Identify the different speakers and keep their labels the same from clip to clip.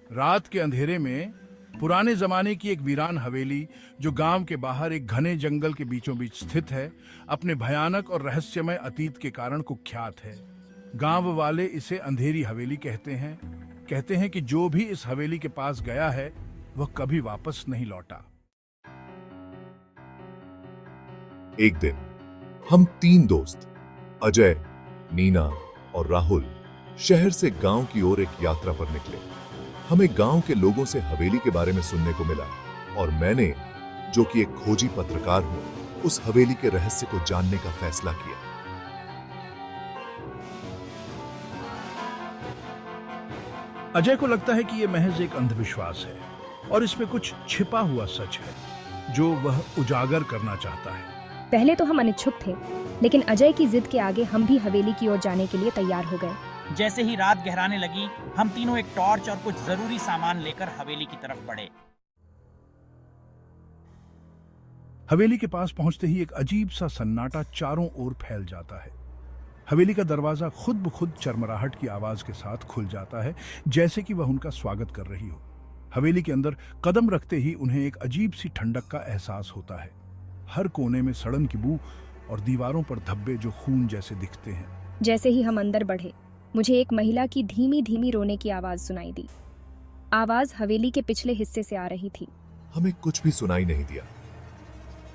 Speaker 1: रात के अंधेरे में पुराने जमाने की एक वीरान हवेली जो गांव के बाहर एक घने जंगल के बीचों बीच स्थित है, अपने भयानक और रहस्यमय अतीत के कारण कुख्यात है। गांव वाले इसे अंधेरी हवेली कहते हैं कि जो भी इस हवेली के पास गया है वह कभी वापस नहीं लौटा।
Speaker 2: एक दिन हम 3 दोस्त अजय, नीना और राहुल शहर से गांव की ओर एक यात्रा पर निकले। हमें गांव के लोगों से हवेली के बारे में सुनने को मिला और मैंने, जो कि एक खोजी पत्रकार हूं, उस हवेली के रहस्य को जानने का फैसला किया।
Speaker 1: अजय को लगता है कि यह महज एक अंधविश्वास है और इसमें कुछ छिपा हुआ सच है जो वह उजागर करना चाहता है।
Speaker 3: पहले तो हम अनिच्छुक थे, लेकिन अजय की जिद के आगे हम भी हवेली की ओर जाने के लिए तैयार हो गए।
Speaker 4: जैसे ही रात गहराने लगी, हम तीनों एक टॉर्च और कुछ जरूरी सामान लेकर हवेली की तरफ बढ़े।
Speaker 1: हवेली के पास पहुंचते ही एक अजीब सा सन्नाटा चारों ओर फैल जाता है। हवेली का दरवाजा खुद ब खुद चरमराहट की आवाज के साथ खुल जाता है, जैसे कि वह उनका स्वागत कर रही हो। हवेली के अंदर कदम रखते ही उन्हें एक अजीब सी ठंडक का एहसास होता है। हर कोने में सड़न की बू और दीवारों पर धब्बे जो खून जैसे दिखते हैं।
Speaker 3: जैसे ही हम अंदर बढ़े, मुझे एक महिला की धीमी धीमी रोने की आवाज सुनाई दी। आवाज हवेली के पिछले हिस्से से आ रही थी।
Speaker 2: हमें कुछ भी सुनाई नहीं दिया।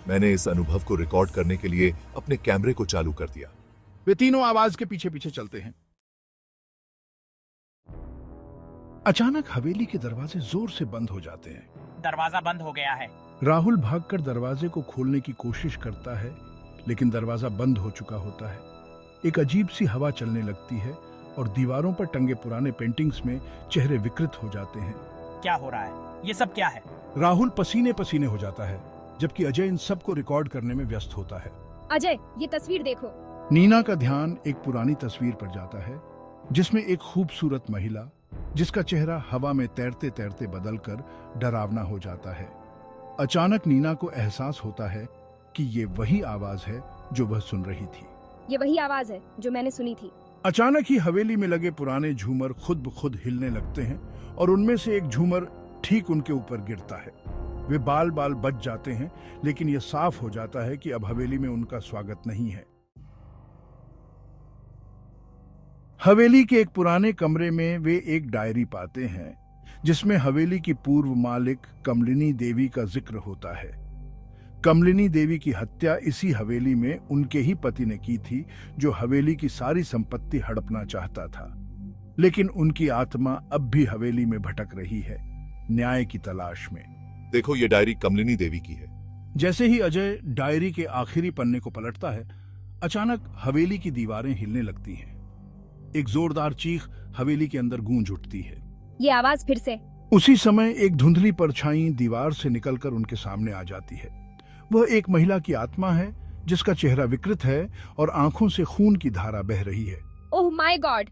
Speaker 2: मैंने इस अनुभव को रिकॉर्ड करने के लिए अपने कैमरे को चालू कर दिया।
Speaker 1: वे तीनों आवाज के पीछे पीछे चलते हैं। अचानक हवेली के दरवाजे जोर से बंद हो जाते हैं।
Speaker 4: दरवाजा बंद हो गया है।
Speaker 1: राहुल भागकर दरवाजे को खोलने की कोशिश करता है, लेकिन दरवाजा बंद हो चुका होता है। एक अजीब सी हवा चलने लगती है और दीवारों पर टंगे पुराने पेंटिंग्स में चेहरे विकृत हो जाते हैं।
Speaker 4: क्या हो रहा है? ये सब क्या है?
Speaker 1: राहुल पसीने पसीने हो जाता है, जबकि अजय इन सब को रिकॉर्ड करने में व्यस्त होता है।
Speaker 3: अजय, ये तस्वीर देखो।
Speaker 1: नीना का ध्यान एक पुरानी तस्वीर पर जाता है, जिसमें एक खूबसूरत महिला, जिसका चेहरा हवा में तैरते तैरते बदलकर डरावना हो जाता है। अचानक नीना को एहसास होता है कि ये वही आवाज है जो वह सुन रही थी।
Speaker 3: ये वही आवाज है जो मैंने सुनी थी।
Speaker 1: अचानक ही हवेली में लगे पुराने झूमर खुद ब खुद हिलने लगते हैं और उनमें से एक झूमर ठीक उनके ऊपर गिरता है। वे बाल बाल बच जाते हैं, लेकिन यह साफ हो जाता है कि अब हवेली में उनका स्वागत नहीं है। हवेली के एक पुराने कमरे में वे एक डायरी पाते हैं, जिसमें हवेली की पूर्व मालिक कमलिनी देवी का जिक्र होता है। कमलिनी देवी की हत्या इसी हवेली में उनके ही पति ने की थी, जो हवेली की सारी संपत्ति हड़पना चाहता था। लेकिन उनकी आत्मा अब भी हवेली में भटक रही है, न्याय की तलाश में।
Speaker 2: देखो, ये डायरी कमलिनी देवी की है।
Speaker 1: जैसे ही अजय डायरी के आखिरी पन्ने को पलटता है, अचानक हवेली की दीवारें हिलने लगती हैं। एक जोरदार चीख हवेली के अंदर गूंज उठती है।
Speaker 3: ये आवाज फिर से।
Speaker 1: उसी समय एक धुंधली परछाई दीवार से निकलकर उनके सामने आ जाती है। वह एक महिला की आत्मा है, जिसका चेहरा विकृत है और आंखों से खून की धारा बह रही है।
Speaker 3: Oh my God!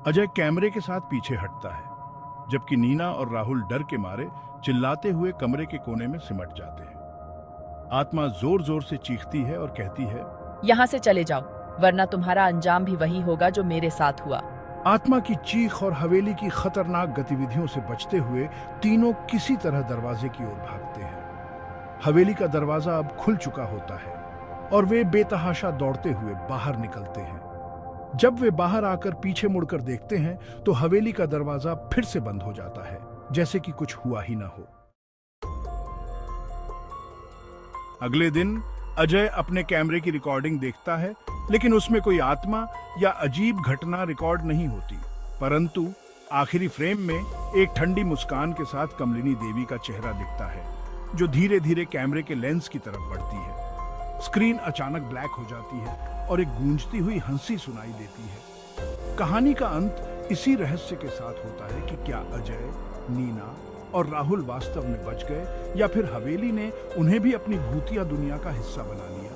Speaker 1: अजय कैमरे के साथ पीछे हटता है, जबकि नीना और राहुल डर के मारे चिल्लाते हुए कमरे के कोने में सिमट जाते हैं। आत्मा जोर जोर से चीखती है और कहती है,
Speaker 5: यहाँ से चले जाओ, वरना तुम्हारा अंजाम भी वही होगा जो मेरे साथ हुआ।
Speaker 1: आत्मा की चीख और हवेली की खतरनाक गतिविधियों से बचते हुए तीनों किसी तरह दरवाजे की ओर भागते हैं। हवेली का दरवाजा अब खुल चुका होता है और वे बेतहाशा दौड़ते हुए बाहर निकलते हैं। जब वे बाहर आकर पीछे मुड़कर देखते हैं तो हवेली का दरवाजा फिर से बंद हो जाता है, जैसे कि कुछ हुआ ही ना हो। अगले दिन अजय अपने कैमरे की रिकॉर्डिंग देखता है, लेकिन उसमें कोई आत्मा या अजीब घटना रिकॉर्ड नहीं होती। परंतु आखिरी फ्रेम में एक ठंडी मुस्कान के साथ कमलिनी देवी का चेहरा दिखता है, जो धीरे धीरे कैमरे के लेंस की तरफ बढ़ती है। स्क्रीन अचानक ब्लैक हो जाती है और एक गूंजती हुई हंसी सुनाई देती है। कहानी का अंत इसी रहस्य के साथ होता है कि क्या अजय, नीना और राहुल वास्तव में बच गए, या फिर हवेली ने उन्हें भी अपनी भूतिया दुनिया का हिस्सा बना लिया।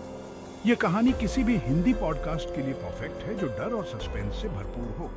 Speaker 1: यह कहानी किसी भी हिंदी पॉडकास्ट के लिए परफेक्ट है, जो डर और सस्पेंस से भरपूर हो।